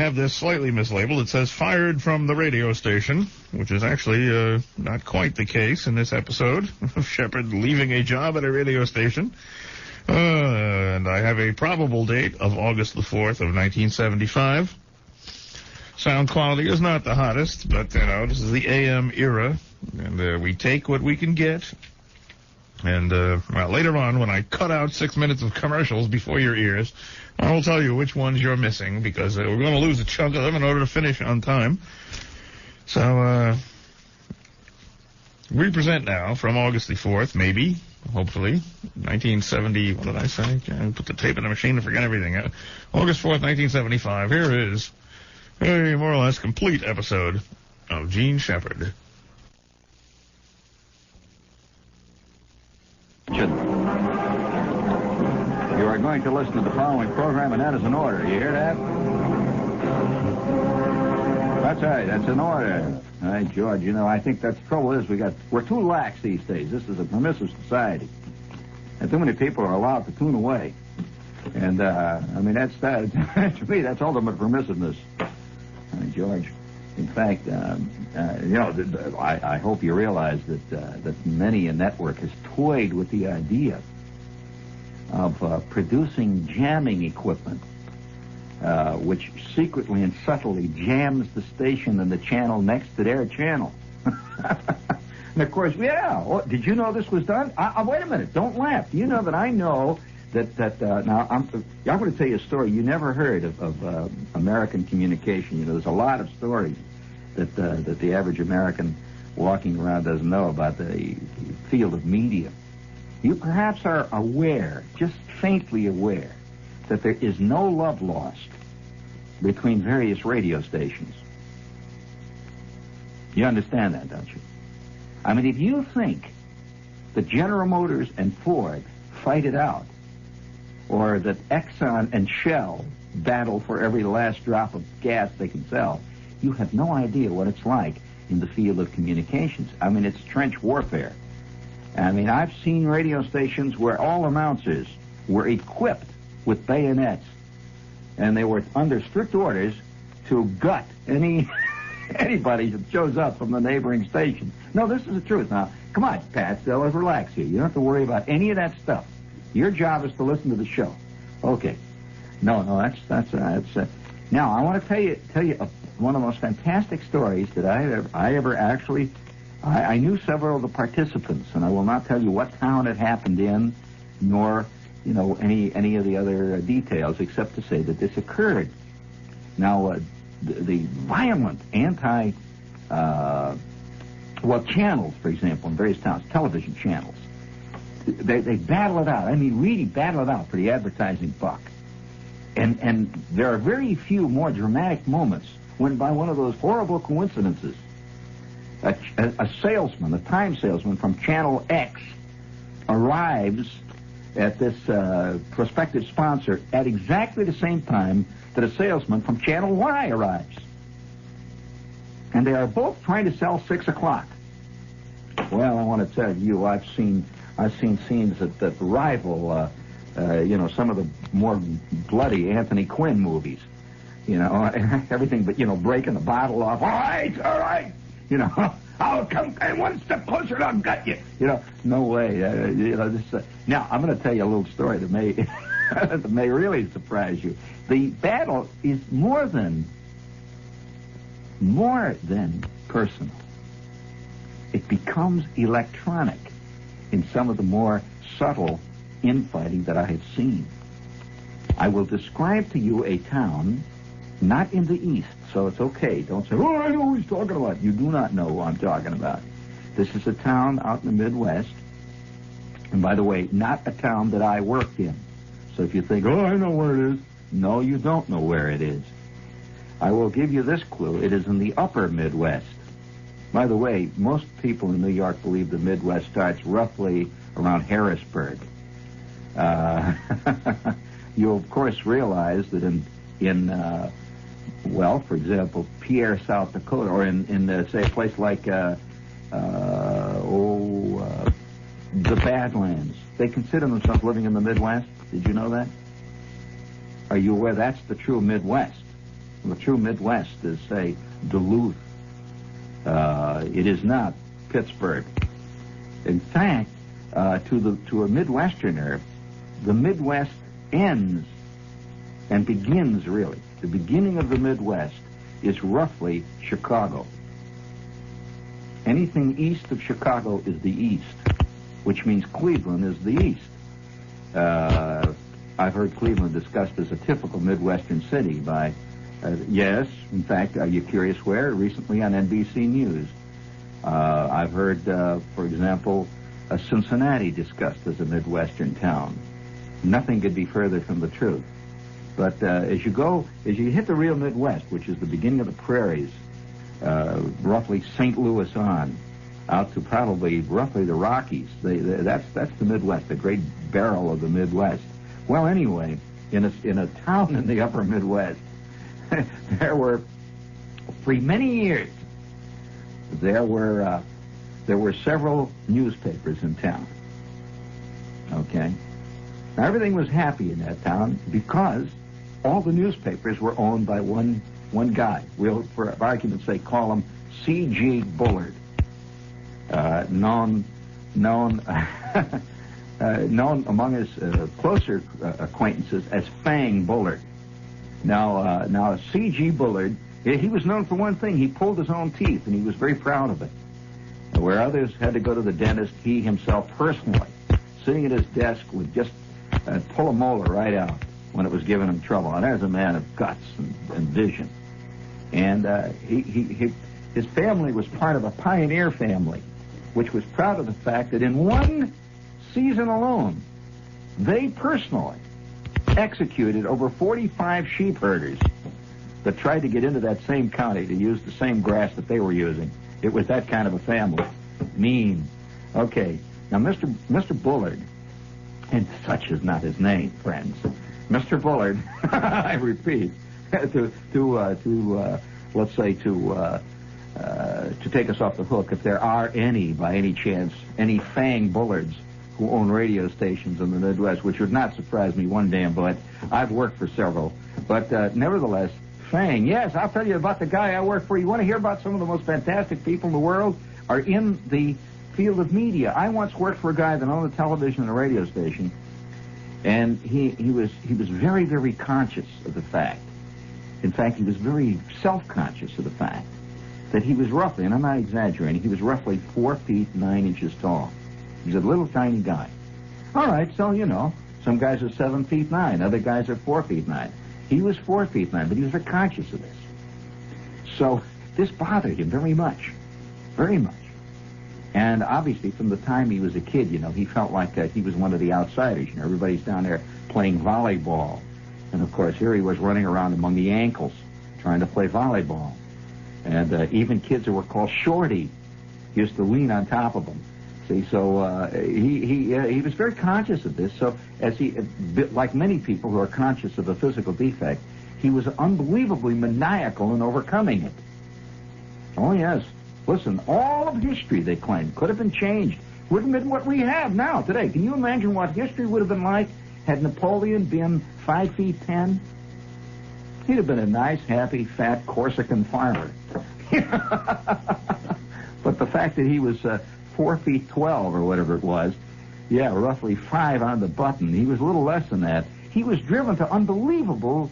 have this slightly mislabeled. It says fired from the radio station, which is actually not quite the case in this episode of Shepard leaving a job at a radio station. And I have a probable date of August the 4th of 1975. Sound quality is not the hottest, but, this is the AM era, and we take what we can get. And, later on, when I cut out 6 minutes of commercials before your ears, I will tell you which ones you're missing, because we're going to lose a chunk of them in order to finish on time. So, we present now from August the 4th, maybe, hopefully, 1970, what did I say? I put the tape in the machine to forget everything. August 4th, 1975, here is a more or less complete episode of Gene Shepard. You are going to listen to the following program, and that is an order. You hear that? That's right. That's an order. All right, George. I think that's the trouble is we're too lax these days. This is a permissive society, and too many people are allowed to tune away. And that's that. To me, that's ultimate permissiveness. George. In fact, I hope you realize that many a network has toyed with the idea of producing jamming equipment, which secretly and subtly jams the station and the channel next to their channel. And of course, did you know this was done? Wait a minute, don't laugh. Do you know that I know that now I'm going to tell you a story you never heard of American communication. There's a lot of stories that the average American walking around doesn't know about the field of media. You perhaps are aware, just faintly aware, that there is no love lost between various radio stations. You understand that, don't you? I mean, if you think that General Motors and Ford fight it out, or that Exxon and Shell battle for every last drop of gas they can sell, you have no idea what it's like in the field of communications. I mean, it's trench warfare. I mean, I've seen radio stations where all announcers were equipped with bayonets, and they were under strict orders to gut anybody that shows up from the neighboring station. No, this is the truth. Now, come on, Pat, let's relax here. You don't have to worry about any of that stuff. Your job is to listen to the show. Okay. No, that's now, I want to tell you one of the most fantastic stories that I ever actually. I knew several of the participants, and I will not tell you what town it happened in, nor any of the other details, except to say that this occurred. Now, the violent channels, for example, in various towns, television channels, they battle it out. I mean, really battle it out for the advertising buck. And there are very few more dramatic moments when, by one of those horrible coincidences, a salesman, a time salesman from Channel X, arrives at this prospective sponsor at exactly the same time that a salesman from Channel Y arrives. And they are both trying to sell 6 o'clock. Well, I want to tell you, I've seen scenes that rival, some of the more bloody Anthony Quinn movies. Everything but, breaking the bottle off. All right. I'll come and one step closer and I'll gut you. No way. Now, I'm going to tell you a little story that may that may really surprise you. The battle is more than personal. It becomes electronic in some of the more subtle infighting that I have seen. I will describe to you a town, not in the East, so it's okay. Don't say, I know who he's talking about. You do not know who I'm talking about. This is a town out in the Midwest. And by the way, not a town that I worked in. So if you think, I know where it is. No, you don't know where it is. I will give you this clue. It is in the upper Midwest. By the way, most people in New York believe the Midwest starts roughly around Harrisburg. You, of course, realize that for example, Pierre, South Dakota, or say, a place like, the Badlands, they consider themselves living in the Midwest. Did you know that? Are you aware that's the true Midwest? The true Midwest is, say, Duluth. It is not Pittsburgh. In fact, to a Midwesterner, the Midwest ends and begins, really. The beginning of the Midwest is roughly Chicago. Anything east of Chicago is the East, which means Cleveland is the East. I've heard Cleveland discussed as a typical Midwestern city by, yes, in fact, are you curious where? Recently on NBC News. I've heard, for example, Cincinnati discussed as a Midwestern town. Nothing could be further from the truth. But as you hit the real Midwest, which is the beginning of the prairies, roughly St. Louis on, out to probably roughly the Rockies, that's the Midwest, the great barrel of the Midwest. Well, anyway, in a town in the upper Midwest, there were, for many years, there were several newspapers in town. Okay? Now, everything was happy in that town because all the newspapers were owned by one guy. We'll, for argument's sake, call him C.G. Bullard, known among his closer acquaintances as Fang Bullard. Now C.G. Bullard, he was known for one thing. He pulled his own teeth, and he was very proud of it. Where others had to go to the dentist, he himself personally, sitting at his desk, would just pull a molar right out when it was giving him trouble. And there's a man of guts and vision. And his family was part of a pioneer family, which was proud of the fact that in one season alone, they personally executed over 45 sheep herders that tried to get into that same county to use the same grass that they were using. It was that kind of a family. Mean. Okay. Now, Mr. Bullard, and such is not his name, friends. Mr. Bullard, I repeat, let's say to take us off the hook, if there are any, by any chance, any Fang Bullards who own radio stations in the Midwest, which would not surprise me one damn bit. I've worked for several. But nevertheless, Fang, yes, I'll tell you about the guy I work for. You want to hear about some of the most fantastic people in the world are in the field of media. I once worked for a guy that owned a television and a radio station, and he was very, very conscious of the fact. In fact, he was very self-conscious of the fact that he was roughly, and I'm not exaggerating, he was roughly 4 feet 9 inches tall. He's a little tiny guy. All right, so, you know, some guys are 7 feet 9, other guys are 4 feet 9. He was 4 feet 9, but he was very conscious of this. So this bothered him very much, very much. And obviously, from the time he was a kid, you know, he felt like he was one of the outsiders. You know, everybody's down there playing volleyball. And, of course, here he was running around among the ankles trying to play volleyball. And even kids who were called Shorty used to lean on top of him. See, so he was very conscious of this. So like many people who are conscious of a physical defect, he was unbelievably maniacal in overcoming it. Oh, yes. Listen, all of history, they claim, could have been changed. Wouldn't have been what we have now, today. Can you imagine what history would have been like had Napoleon been 5 feet 10? He'd have been a nice, happy, fat Corsican farmer. But the fact that he was 4 feet 12 or whatever it was, yeah, roughly 5 on the button, he was a little less than that. He was driven to unbelievable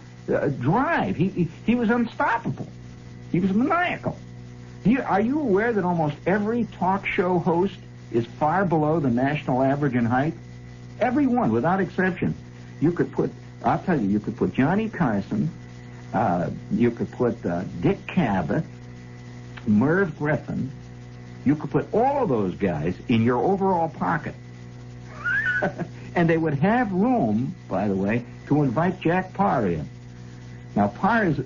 drive. He was unstoppable. He was maniacal. Are you aware that almost every talk show host is far below the national average in height? Every one, without exception. You could put Johnny Carson, you could put Dick Cavett, Merv Griffin. You could put all of those guys in your overall pocket. And they would have room, by the way, to invite Jack Parr in. Now, Parr is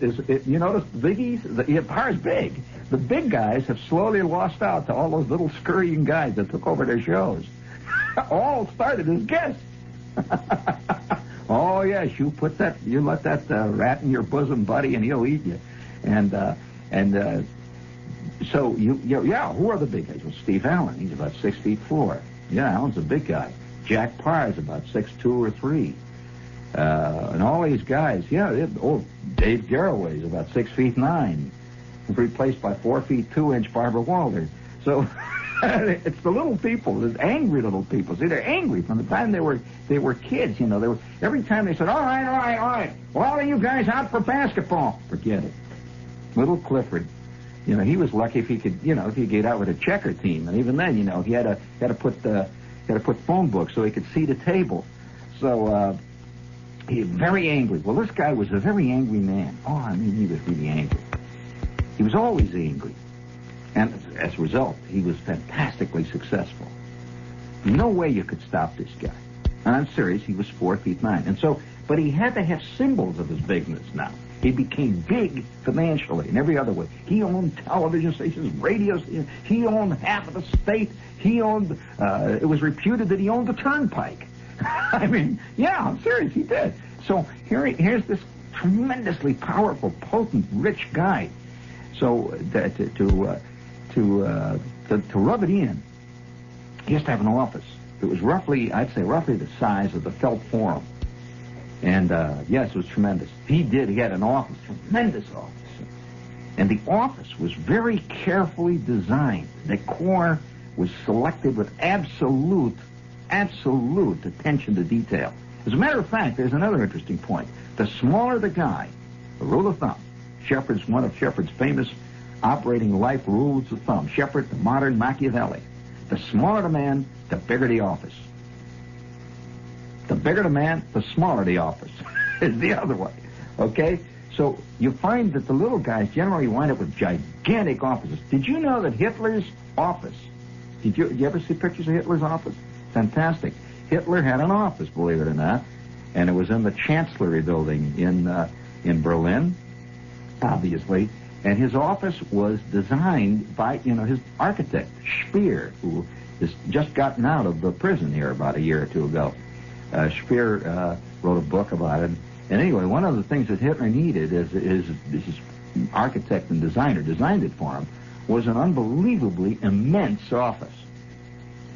you notice Biggie's? Parr's big. The big guys have slowly lost out to all those little scurrying guys that took over their shows. All started as guests. Oh, yes, you let that rat in your bosom, buddy, and he'll eat you. So, who are the big guys? Well, Steve Allen, he's about 6 feet 4. Yeah, Allen's a big guy. Jack Parr is about 6'2" or 3. And all these guys, Dave Garraway's about 6'9", replaced by 4'2" Barbara Walters. So it's the little people, the angry little people. See, they're angry from the time they were kids. You know, every time they said, all right. Well, are you guys out for basketball? Forget it. Little Clifford, you know, he was lucky if he could, you know, if he get out with a checker team, and even then, you know, he had to put phone books so he could see the table. So he was very angry. Well, this guy was a very angry man. Oh, I mean, he was really angry. He was always angry. And as a result, he was fantastically successful. No way you could stop this guy. And I'm serious, he was 4'9". And so, but he had to have symbols of his bigness now. He became big financially in every other way. He owned television stations, radio stations. He owned half of the state. He owned, it was reputed that he owned the turnpike. I mean, yeah, I'm serious, he did. So here's this tremendously powerful, potent, rich guy. So to rub it in, he used to have an office. It was I'd say roughly the size of the Felt Forum. And, yes, it was tremendous. He had an office, tremendous office. And the office was very carefully designed. The decor was selected with absolute attention to detail. As a matter of fact, there's another interesting point. The smaller the guy, the rule of thumb, one of Shepard's famous operating life rules of thumb, Shepard, the modern Machiavelli. The smaller the man, the bigger the office. The bigger the man, the smaller the office. Is the other way. Okay? So you find that the little guys generally wind up with gigantic offices. Did you know that Hitler's office, did you ever see pictures of Hitler's office? Fantastic. Hitler had an office, believe it or not, and it was in the Chancellery building in Berlin, obviously. And his office was designed by, his architect, Speer, who has just gotten out of the prison here about a year or two ago. Speer wrote a book about it. And anyway, one of the things that Hitler needed as his architect and designer designed it for him was an unbelievably immense office.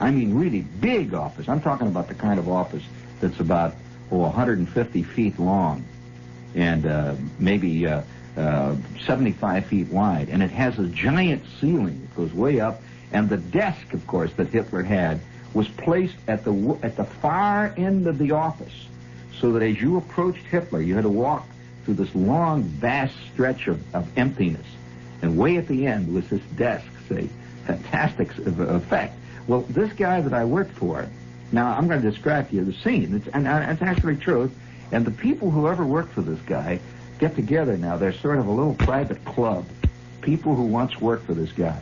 I mean, really big office. I'm talking about the kind of office that's about 150 feet long and maybe 75 feet wide. And it has a giant ceiling that goes way up. And the desk, of course, that Hitler had was placed at the far end of the office, so that as you approached Hitler, you had to walk through this long, vast stretch of emptiness. And way at the end was this desk, say, fantastic effect. Well, this guy that I worked for, now I'm going to describe to you the scene, and it's actually true, and the people who ever worked for this guy get together now. They're sort of a little private club. People who once worked for this guy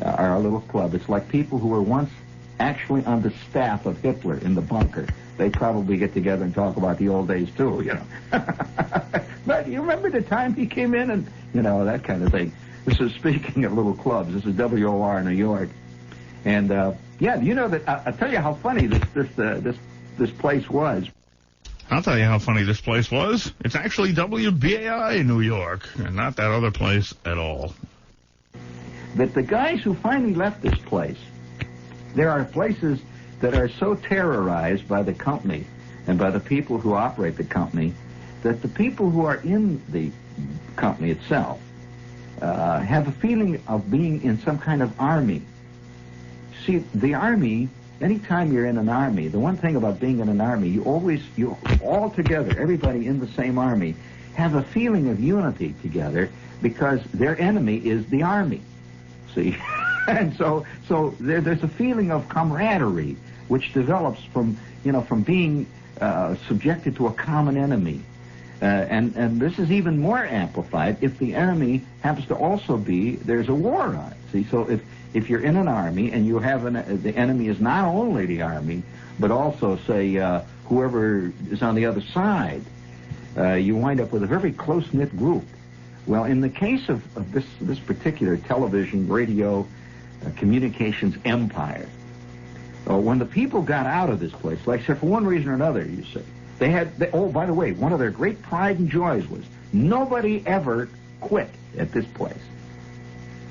are a little club. It's like people who were once actually on the staff of Hitler in the bunker. They probably get together and talk about the old days, too, But you remember the time he came in and, that kind of thing. This is speaking of little clubs. This is WOR, New York. And, that I'll tell you how funny this place was. I'll tell you how funny this place was. It's actually WBAI, New York, and not that other place at all. But the guys who finally left this place, there are places that are so terrorized by the company and by the people who operate the company that the people who are in the company itself have a feeling of being in some kind of army. See, the army, anytime you're in an army, the one thing about being in an army, you all together, everybody in the same army, have a feeling of unity together because their enemy is the army. See? And so there's a feeling of camaraderie which develops from being subjected to a common enemy. And this is even more amplified if the enemy happens to also there's a war on it. See, so if you're in an army and you have the enemy is not only the army, but also, say, whoever is on the other side, you wind up with a very close-knit group. Well, in the case of this particular television, radio, communications empire, when the people got out of this place, like for one reason or another, you see, by the way, one of their great pride and joys was nobody ever quit at this place.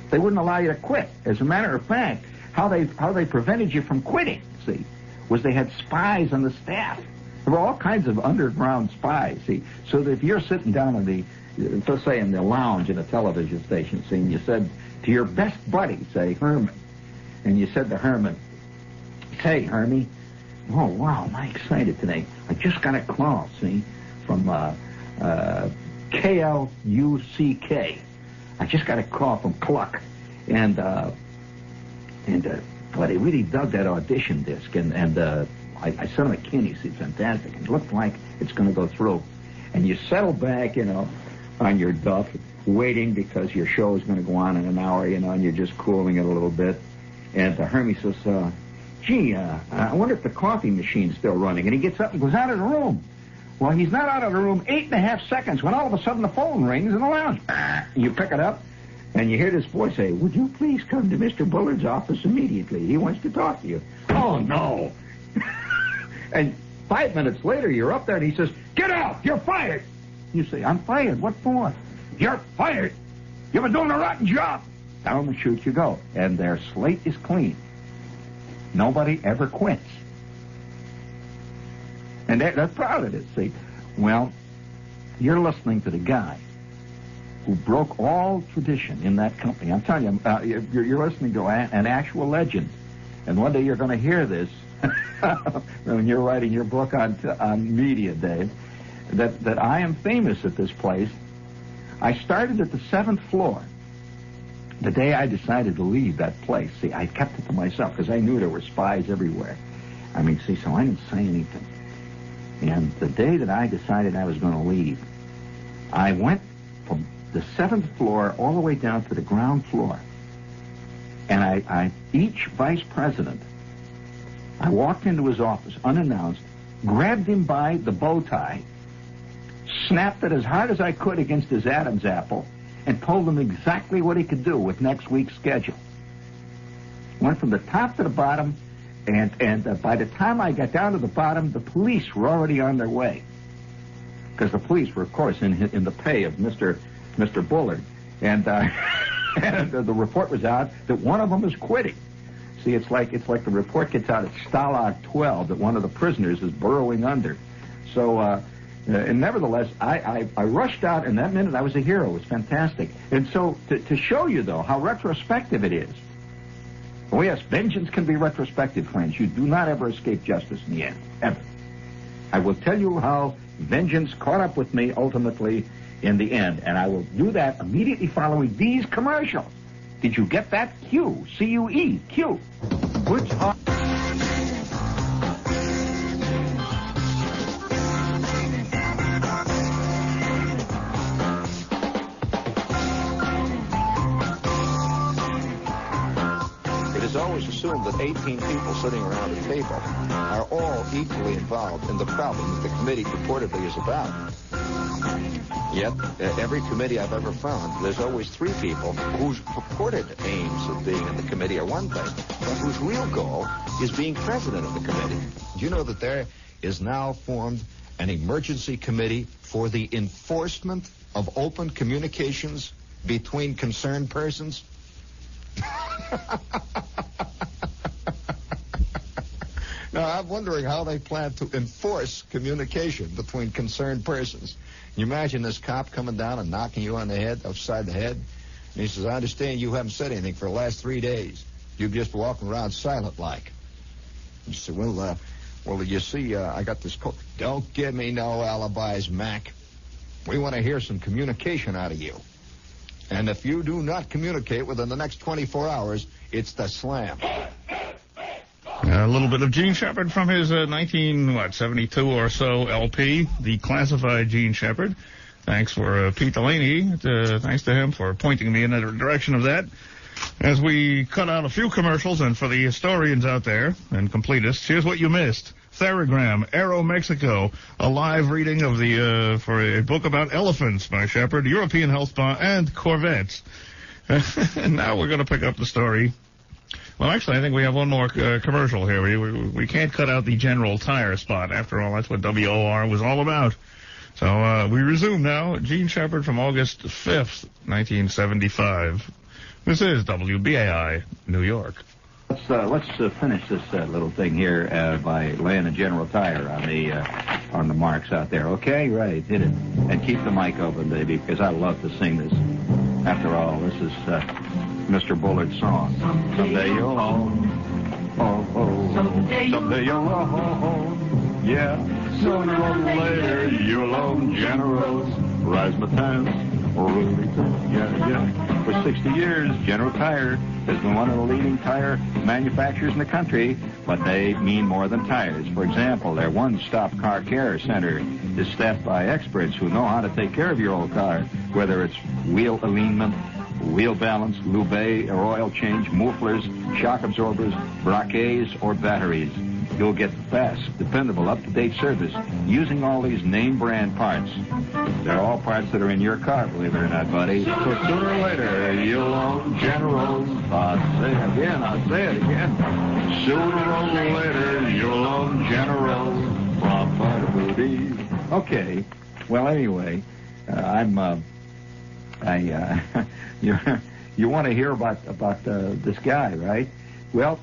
They wouldn't allow you to quit. As a matter of fact, how they prevented you from quitting, see, was they had spies on the staff There were all kinds of underground spies, see. So that if you're sitting down in the, let's say in the lounge in a television station, see, and you said to your best buddy, say, Herman, and you said to Herman, "Say, Hermie, oh, wow, am I excited today. I just got a call, see, from KLUCK. I just got a call from Cluck. And boy, they really dug that audition disc. And I sent him a kid. He said, fantastic. It looked like it's going to go through. And you settle back, on your duff, waiting because your show is going to go on in an hour, and you're just cooling it a little bit. And Hermie says, gee, I wonder if the coffee machine's still running. And he gets up and goes out of the room. Well, he's not out of the room 8.5 seconds when all of a sudden the phone rings in the lounge. You pick it up, and you hear this voice say, would you please come to Mr. Bullard's office immediately? He wants to talk to you. Oh, no. And 5 minutes later, you're up there, and he says, get out! You're fired! You say, I'm fired. What for? You're fired. You've been doing a rotten job. Down the chute you go. And their slate is clean. Nobody ever quits. And they're proud of it, see. Well, you're listening to the guy who broke all tradition in that company. I'm telling you, you're listening to an actual legend. And one day you're going to hear this when you're writing your book on media, Dave, that I am famous at this place. I started at the 7th floor. The day I decided to leave that place, see, I kept it to myself because I knew there were spies everywhere. I mean, see, so I didn't say anything. And the day that I decided I was going to leave, I went from the 7th floor all the way down to the ground floor. And I each vice president, I walked into his office unannounced, grabbed him by the bow tie, snapped it as hard as I could against his Adam's apple, and told him exactly what he could do with next week's schedule. Went from the top to the bottom, and by the time I got down to the bottom, the police were already on their way. Because the police were, of course, in the pay of Mr. Bullard. And, and the report was out that one of them is quitting. See, it's like the report gets out at Stalag 12 that one of the prisoners is burrowing under. So, and nevertheless, I rushed out, and that minute I was a hero. It was fantastic. And so, to show you, though, how retrospective it is. Oh, yes, vengeance can be retrospective, friends. You do not ever escape justice in the end, ever. I will tell you how vengeance caught up with me ultimately in the end, and I will do that immediately following these commercials. Did you get that? Q, C-U-E, Q. Which are... It is always assumed that 18 people sitting around a table are all equally involved in the problem that the committee purportedly is about. Yet, every committee I've ever found, there's always 3 people whose purported aims of being in the committee are one thing, but whose real goal is being president of the committee. Do you know that there is now formed an emergency committee for the enforcement of open communications between concerned persons? Now, I'm wondering how they plan to enforce communication between concerned persons. Can you imagine this cop coming down and knocking you on the head, upside the head? And he says, I understand you haven't said anything for the last 3 days. You've just walking around silent-like. You say, well, you see, I got this coat. Don't give me no alibis, Mac. We want to hear some communication out of you. And if you do not communicate within the next 24 hours, it's the slam. A little bit of Gene Shepard from his 1972 or so LP, The Classified Gene Shepard. Thanks for Pete Delaney. Thanks to him for pointing me in the direction of that. As we cut out a few commercials, and for the historians out there and completists, here's what you missed. Theragram, Aero Mexico, a live reading of for a book about elephants by Shepard, European Health Spa, and Corvettes. And now we're going to pick up the story. Well, actually, I think we have one more commercial here. We can't cut out the General Tire spot. After all, that's what WOR was all about. So we resume now. Gene Shepard from August 5th, 1975. This is WBAI, New York. Let's finish this little thing here by laying a General Tire on the on the marks out there. Okay, right, hit it. And keep the mic open, baby, because I love to sing this. After all, this is Mr. Bullard's song. Someday you'll own. Oh, oh. Someday you'll own. Yeah. Sooner or later you'll own General's Razzmatazz. Yeah. For 60 years, General Tire has been one of the leading tire manufacturers in the country, but they mean more than tires. For example, their one-stop car care center is staffed by experts who know how to take care of your old car, whether it's wheel alignment, wheel balance, lube or oil change, mufflers, shock absorbers, braquets, or batteries. You'll get fast, dependable, up-to-date service using all these name-brand parts. They're all parts that are in your car, believe it or not, buddy. So sooner or later, you'll own General's. I'll say it again. Sooner or later, you'll own General's. Okay. Well, anyway, you want to hear about this guy, right? Well,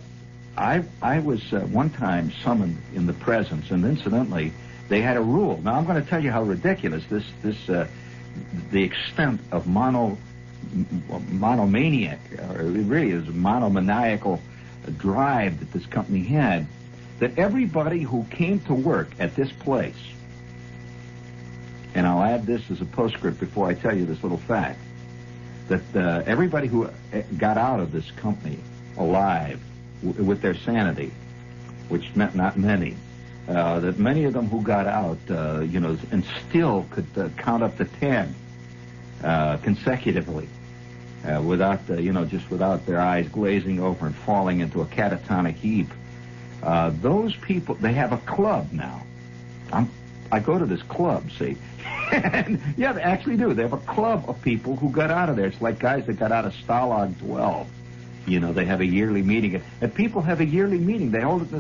I was one time summoned in the presence, and incidentally, they had a rule. Now, I'm going to tell you how ridiculous the extent of monomaniac, or it really is monomaniacal drive that this company had, that everybody who came to work at this place, and I'll add this as a postscript before I tell you this little fact, that everybody who got out of this company alive with their sanity, which meant not many, that many of them who got out, and still could count up to 10 consecutively, without their eyes glazing over and falling into a catatonic heap. Those people, they have a club now. I go to this club, see, and yeah, they actually do. They have a club of people who got out of there. It's like guys that got out of Stalag 12. They have a yearly meeting. And people have a yearly meeting. They hold it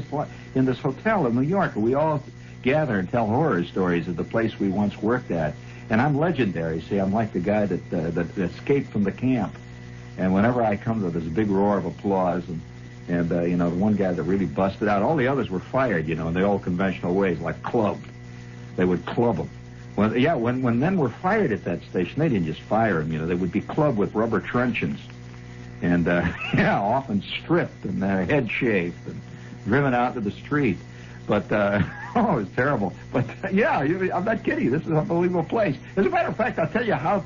in this hotel in New York. We all gather and tell horror stories of the place we once worked at. And I'm legendary. See, I'm like the guy that escaped from the camp. And whenever I come to, there's a big roar of applause. And the one guy that really busted out, all the others were fired, in the old conventional ways, like clubbed. They would club them. When men were fired at that station, they didn't just fire them, they would be clubbed with rubber truncheons. And, often stripped and their head shaved and driven out to the street. But, it was terrible. But, I'm not kidding. This is an unbelievable place. As a matter of fact, I'll tell you how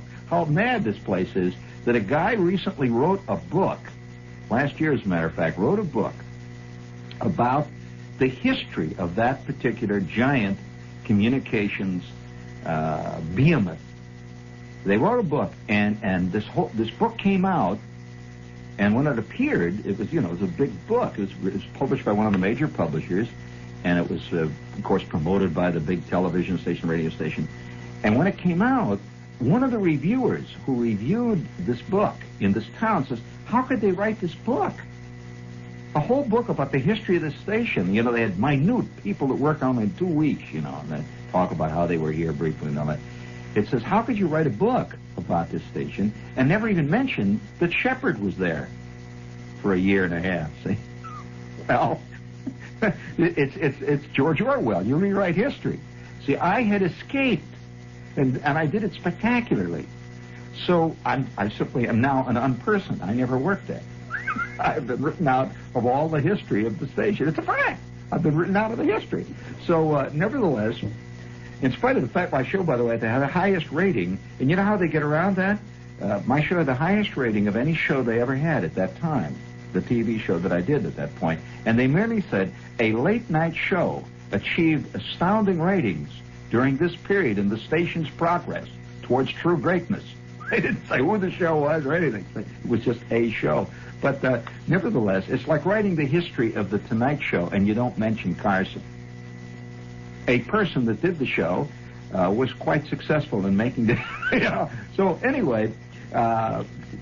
mad this place is, that a guy recently wrote a book, last year, as a matter of fact, wrote a book about the history of that particular giant communications behemoth. They wrote a book, and this book came out. And when it appeared, it was, it was a big book. It was published by one of the major publishers, and it was, of course, promoted by the big television station, radio station. And when it came out, one of the reviewers who reviewed this book in this town says, how could they write this book? A whole book about the history of this station. They had minute people that worked on it in 2 weeks, and they talk about how they were here briefly and all that. It says, how could you write a book about this station and never even mention that Shepard was there for a year and a half? See, well, it's George Orwell. You rewrite history. See, I had escaped, and I did it spectacularly. So I simply am now an unperson. I never worked there. I've been written out of all the history of the station. It's a fact. I've been written out of the history. So nevertheless, in spite of the fact my show, by the way, they had the highest rating, and you know how they get around that? My show had the highest rating of any show they ever had at that time, the TV show that I did at that point. And they merely said, a late-night show achieved astounding ratings during this period in the station's progress towards true greatness. They didn't say who the show was or anything. It was just a show. But nevertheless, it's like writing the history of The Tonight Show, and you don't mention Carson. A person that did the show was quite successful in making the, So anyway,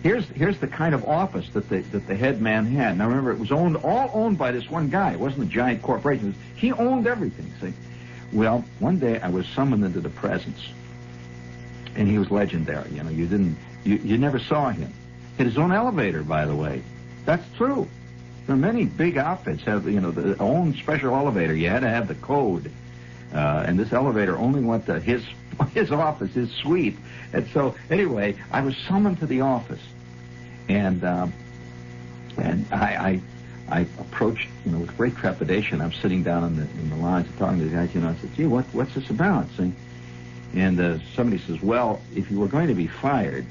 here's the kind of office that the head man had. Now remember, it was all owned by this one guy. It wasn't a giant corporation. He owned everything. See, well, one day I was summoned into the presence, and he was legendary. You never saw him. He had his own elevator, by the way. That's true. There are many big outfits have their own special elevator. You had to have the code. And this elevator only went to his office, his suite. And so, anyway, I was summoned to the office. And I approached, with great trepidation. I'm sitting down in the lounge talking to the guys, I said, gee, what's this about? See? And somebody says, well, if you were going to be fired,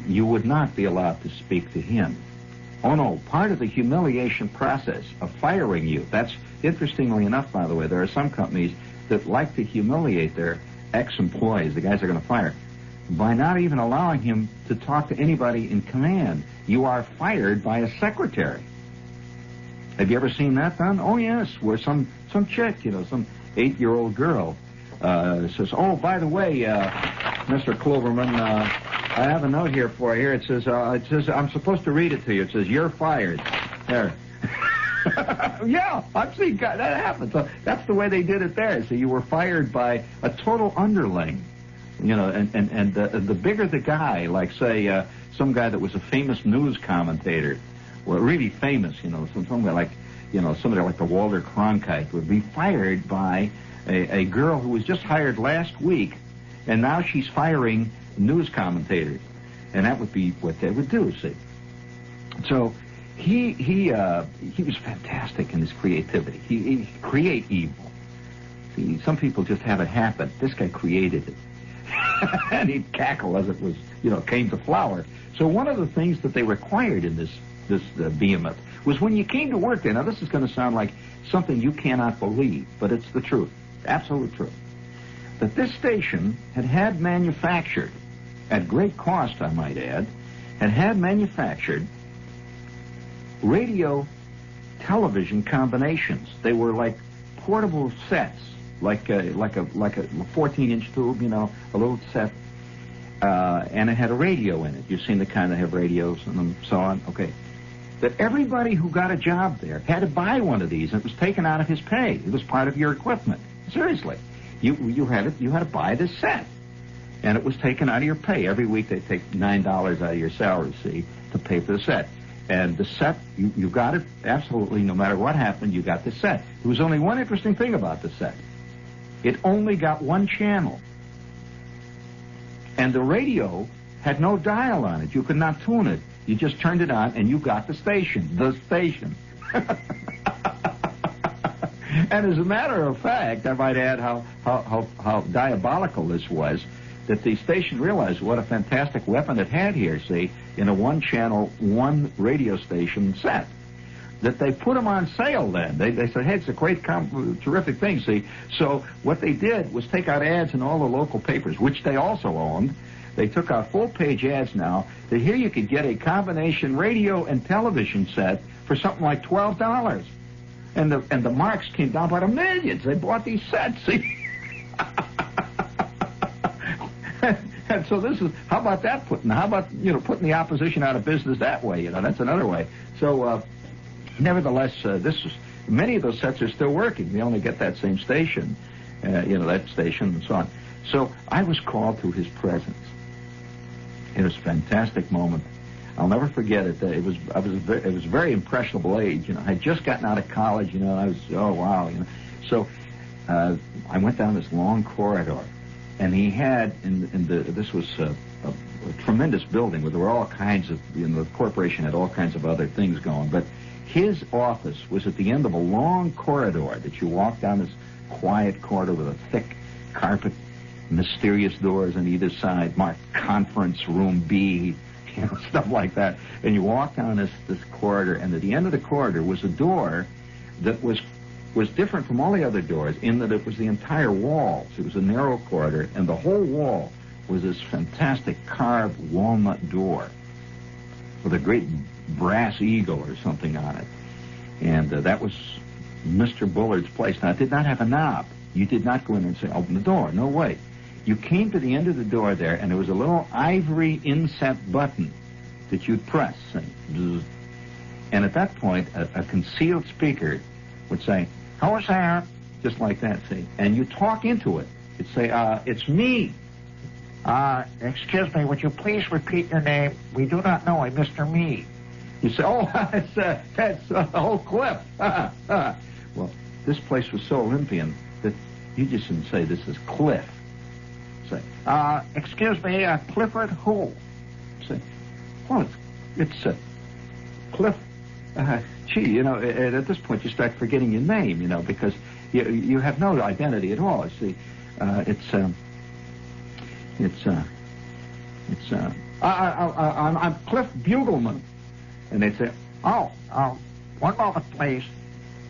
you would not be allowed to speak to him. Oh, no, part of the humiliation process of firing you, that's, interestingly enough, by the way, there are some companies that like to humiliate their ex-employees, the guys they're going to fire, by not even allowing him to talk to anybody in command. You are fired by a secretary. Have you ever seen that done? Oh, yes, where some chick, some 8-year-old girl says, oh, by the way, Mr. Cloverman, I have a note here for you. Here it says, I'm supposed to read it to you. It says, you're fired. There. Yeah, I've seen that happen. So that's the way they did it there. So you were fired by a total underling, and the bigger the guy, like say some guy that was a famous news commentator, well, really famous, somebody like, somebody like the Walter Cronkite would be fired by a girl who was just hired last week, and now she's firing news commentators, and that would be what they would do. See, so. He was fantastic in his creativity. He create evil. See, some people just have it happen. This guy created it. And he'd cackle as it was, came to flower. So one of the things that they required in this behemoth was when you came to work there, now this is going to sound like something you cannot believe, but it's the truth, absolute truth, that this station had manufactured, at great cost I might add, had manufactured radio television combinations. They were like portable sets, like a 14-inch tube, a little set, and it had a radio in it. You've seen the kind that have radios and so on. Okay, that everybody who got a job there had to buy one of these, and it was taken out of his pay. It was part of your equipment. Seriously, you had to buy this set, and it was taken out of your pay every week. They take $9 out of your salary, see, to pay for the set. And the set, you got it absolutely, no matter what happened, you got the set. There was only one interesting thing about the set. It only got one channel. And the radio had no dial on it. You could not tune it. You just turned it on and you got the station. The station. And as a matter of fact, I might add how diabolical this was, that the station realized what a fantastic weapon it had here, see, in a one-channel, one radio station set. That they put them on sale then. They said, hey, it's a great, terrific thing, see. So what they did was take out ads in all the local papers, which they also owned. They took out full-page ads now that here you could get a combination radio and television set for something like $12. And the marks came down by the millions. They bought these sets, see. And so this is, how about that putting the opposition out of business that way, that's another way. So, nevertheless, many of those sets are still working. They only get that same station, that station and so on. So I was called to his presence. It was a fantastic moment. I'll never forget it. It was a very impressionable age. I had just gotten out of college. I was, oh wow. So I went down this long corridor. And he had, this was a tremendous building where there were all kinds of, the corporation had all kinds of other things going. But his office was at the end of a long corridor that you walk down this quiet corridor with a thick carpet, mysterious doors on either side, marked Conference Room B, stuff like that. And you walk down this corridor, and at the end of the corridor was a door that was different from all the other doors in that it was the entire wall. So it was a narrow corridor, and the whole wall was this fantastic carved walnut door with a great brass eagle or something on it. And that was Mr. Bullard's place. Now, it did not have a knob. You did not go in and say, open the door. No way. You came to the end of the door there, and there was a little ivory inset button that you'd press. And at that point, a concealed speaker would say, "Who's there?" Just like that, see. And you talk into it. You'd say, "It's me." "Excuse me, would you please repeat your name? We do not know a Mr. Me." You say, "Oh, that's the whole clip." Well, this place was so Olympian that You just didn't say this is Cliff. Say, excuse me, Clifford who? Say, well, it's Cliff. Gee, you know, at this point you start forgetting your name, you know, because you have no identity at all. See, I'm Cliff Bugleman, and they'd say, oh, one moment, please.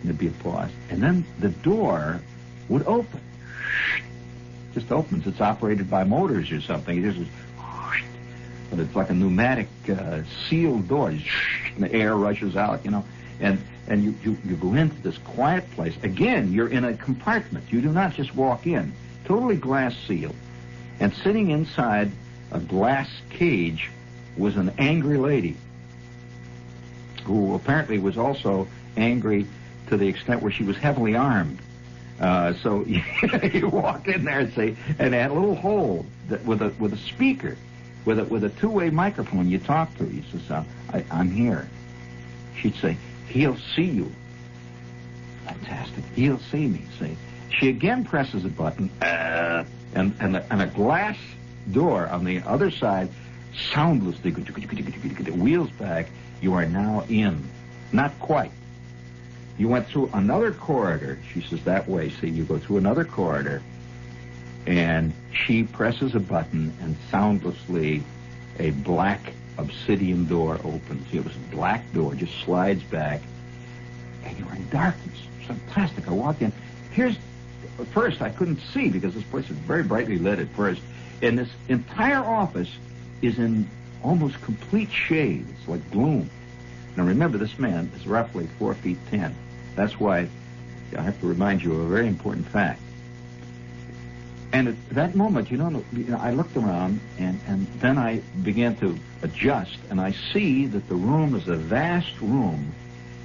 And there'd be a pause, and then the door would open. Just opens. It's operated by motors or something. It just, but it's like a pneumatic sealed door. And the air rushes out, you know, and you go into this quiet place. Again, you're in a compartment. You do not just walk in. Totally glass sealed. And sitting inside a glass cage was an angry lady who apparently was also angry to the extent where she was heavily armed. So you walk in there and say, and that little hole that with a speaker, with a two-way microphone, you talk to her. He says, I'm here. She'd say, he'll see you. Fantastic. He'll see me. See. She again presses a button, and a glass door on the other side soundlessly wheels back. You are now in. Not quite. You went through another corridor. She says, that way. See, you go through another corridor, and she presses a button, and soundlessly a black obsidian door opens. It was a black door, just slides back, and you're in darkness. Fantastic. I walked in. First, I couldn't see because this place is very brightly lit at first, and this entire office is in almost complete shade. It's like gloom. Now remember, this man is roughly 4 feet 10. That's why I have to remind you of a very important fact. And at that moment, you know, I looked around, and then I began to adjust, and I see that the room is a vast room,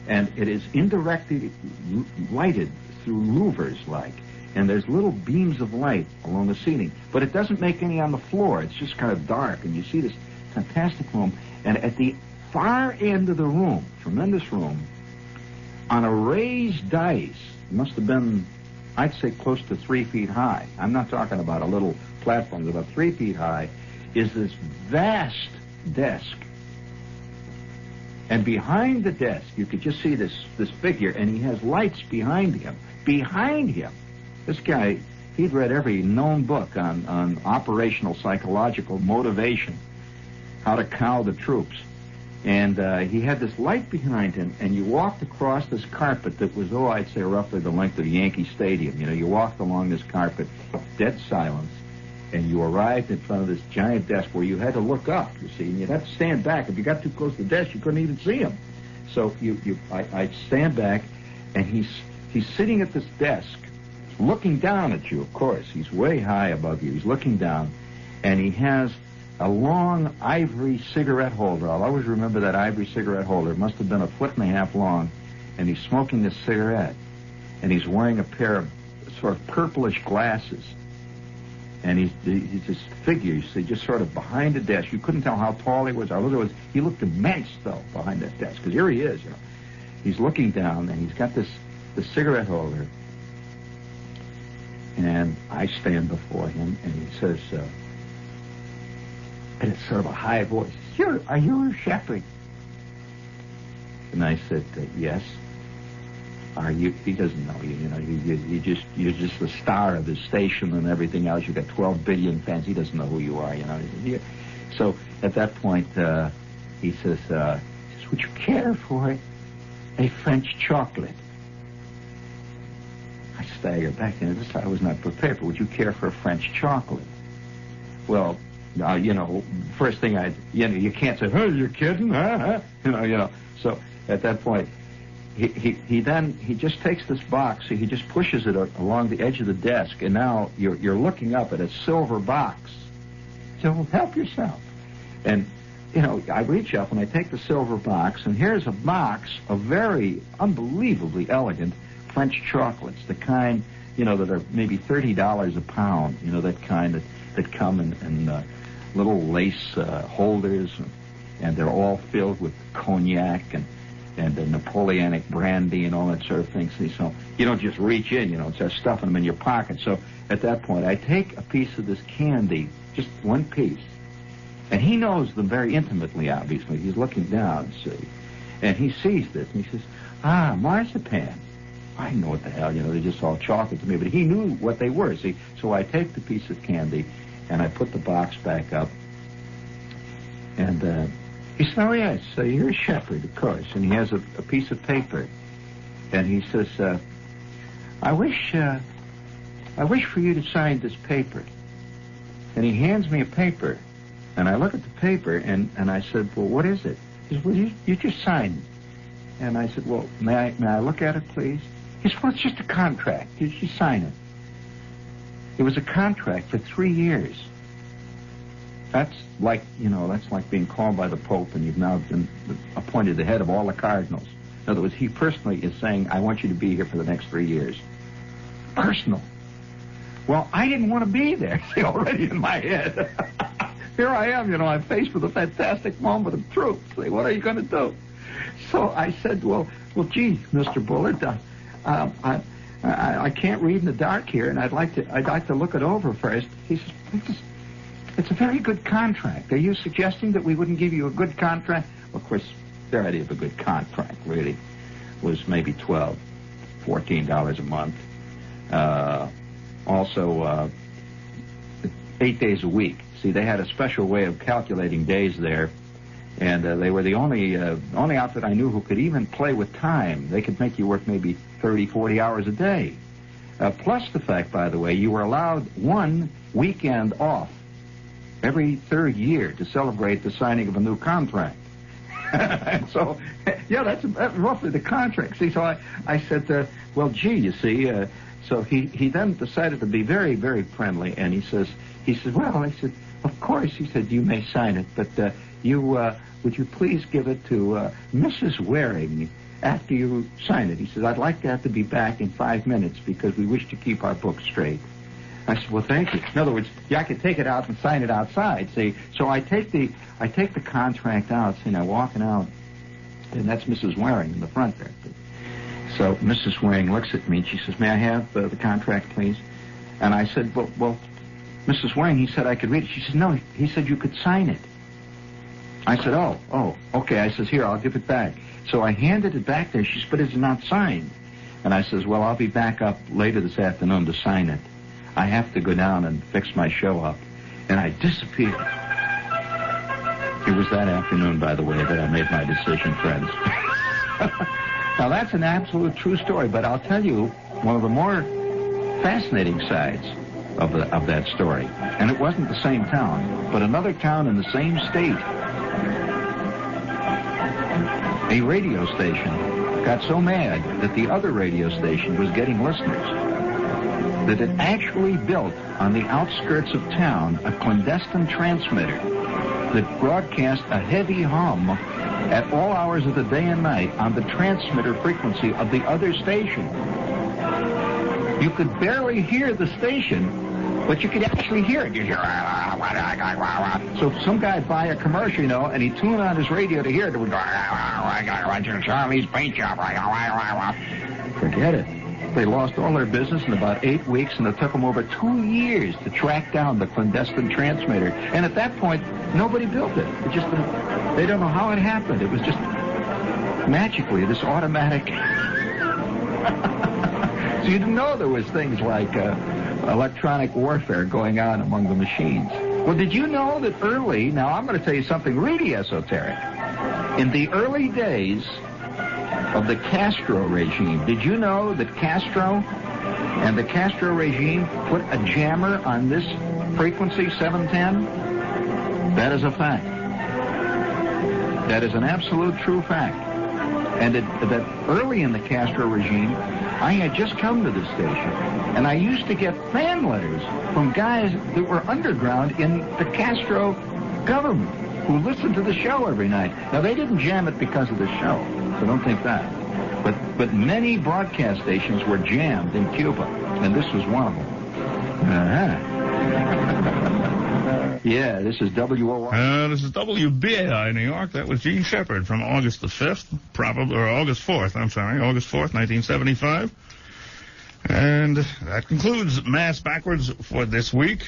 and it is indirectly lighted through louvers, like, and there's little beams of light along the ceiling, but it doesn't make any on the floor. It's just kind of dark, and you see this fantastic room, and at the far end of the room, tremendous room, on a raised dais, it must have been, I'd say, close to 3 feet high. I'm not talking about a little platform, it's about 3 feet high, is this vast desk. And behind the desk, you could just see this figure, and he has lights behind him. Behind him, this guy, he'd read every known book on operational psychological motivation, how to cow the troops. And he had this light behind him, and you walked across this carpet that was, I'd say roughly the length of Yankee Stadium. You know, you walked along this carpet, dead silence, and you arrived in front of this giant desk where you had to look up, you see, and you'd have to stand back. If you got too close to the desk, you couldn't even see him. So I'd stand back, and he's sitting at this desk, looking down at you, of course. He's way high above you. He's looking down, and he has a long ivory cigarette holder. I'll always remember that ivory cigarette holder. It must have been 1.5 feet long, and he's smoking this cigarette, and he's wearing a pair of sort of purplish glasses, and he's this figure, you see, just sort of behind the desk. You couldn't tell how tall he was. He looked immense, though, behind that desk, because here he is, you know. He's looking down, and he's got this cigarette holder, and I stand before him, and he says, and it's sort of a high voice, are you Shep? And I said, yes. Are you? He doesn't know you. You know, you're just the star of his station and everything else. You've got 12 billion fans. He doesn't know who you are. You know. So at that point, he says, would you care for a French chocolate? I staggered back, and I was not prepared. But would you care for a French chocolate? Well, you know, first thing you can't say, oh, you're kidding, huh? You know. So at that point, he just takes this box, he just pushes it along the edge of the desk, and now you're looking up at a silver box. So help yourself. And, you know, I reach up and I take the silver box, and here's a box of very unbelievably elegant French chocolates, the kind, you know, that are maybe $30 a pound, you know, that kind that come in little lace holders, and they're all filled with cognac, and the Napoleonic brandy and all that sort of thing. So you don't just reach in, and start stuffing them in your pocket. So at that point, I take a piece of this candy, just one piece, and he knows them very intimately, obviously. He's looking down, see, and he sees this, and he says, marzipan. I know what the hell, they're just all chocolate to me, but he knew what they were, see. So I take the piece of candy, and I put the box back up, and he said, oh, yes, you're a shepherd, of course, and he has a piece of paper, and he says, I wish for you to sign this paper. And he hands me a paper, and I look at the paper, and I said, well, what is it? He said, well, you just sign it. And I said, well, may I look at it, please? He said, well, it's just a contract. You sign it. It was a contract for 3 years. That's like being called by the Pope, and you've now been appointed the head of all the cardinals. In other words, he personally is saying, I want you to be here for the next 3 years. Personal. Well, I didn't want to be there, see, already in my head. Here I am, I'm faced with a fantastic moment of truth. See, what are you going to do? So I said, well, gee, Mr. Bullard, I can't read in the dark here, and I'd like to look it over first. He says, it's a very good contract. Are you suggesting that we wouldn't give you a good contract? Of course, their idea of a good contract really was maybe $12, $14 a month. Also, 8 days a week. See, they had a special way of calculating days there, and they were the only outfit I knew who could even play with time. They could make you work maybe 30, 40 hours a day. Plus the fact, by the way, you were allowed one weekend off every third year to celebrate the signing of a new contract. And so, yeah, that's roughly the contract. See, so I said, well, gee, you see, so he then decided to be very, very friendly, and he said, well, I said, of course, he said, you may sign it, but would you please give it to Mrs. Waring after you sign it? He said, I'd like that to be back in 5 minutes because we wish to keep our books straight. I said, well, thank you. In other words, I could take it out and sign it outside, see. So I take the contract out, see, now walking out, and that's Mrs. Waring in the front there. So Mrs. Waring looks at me, and she says, may I have the contract, please? And I said, well, Mrs. Waring, he said I could read it. She said, no, he said you could sign it. I said, oh, okay. I says, here, I'll give it back. So I handed it back there. She said, but it's not signed. And I says, well, I'll be back up later this afternoon to sign it. I have to go down and fix my show up. And I disappeared. It was that afternoon, by the way, that I made my decision, friends. Now, that's an absolute true story, but I'll tell you one of the more fascinating sides of that story. And it wasn't the same town, but another town in the same state. A radio station got so mad that the other radio station was getting listeners that it actually built on the outskirts of town a clandestine transmitter that broadcast a heavy hum at all hours of the day and night on the transmitter frequency of the other station. You could barely hear the station, but you could actually hear it. You hear, so if some guy buy a commercial, and he tuned on his radio to hear it, it would go, Charlie's paint shop. Forget it. They lost all their business in about 8 weeks, and it took them over 2 years to track down the clandestine transmitter. And at that point, nobody built it. It just, they don't know how it happened. It was just magically this automatic. So you didn't know there was things like electronic warfare going on among the machines. Well, did you know that early, now I'm going to tell you something really esoteric. In the early days of the Castro regime, did you know that Castro and the Castro regime put a jammer on this frequency, 710? That is a fact. That is an absolute true fact. And that early in the Castro regime, I had just come to this station, and I used to get fan letters from guys that were underground in the Castro government who listened to the show every night. Now, they didn't jam it because of the show, so don't think that. But many broadcast stations were jammed in Cuba, and this was one of them. Yeah, this is WOR. This is WBAI, New York. That was Gene Shepard from August the 5th, August 4th, August 4th, 1975. And that concludes Mass Backwards for this week.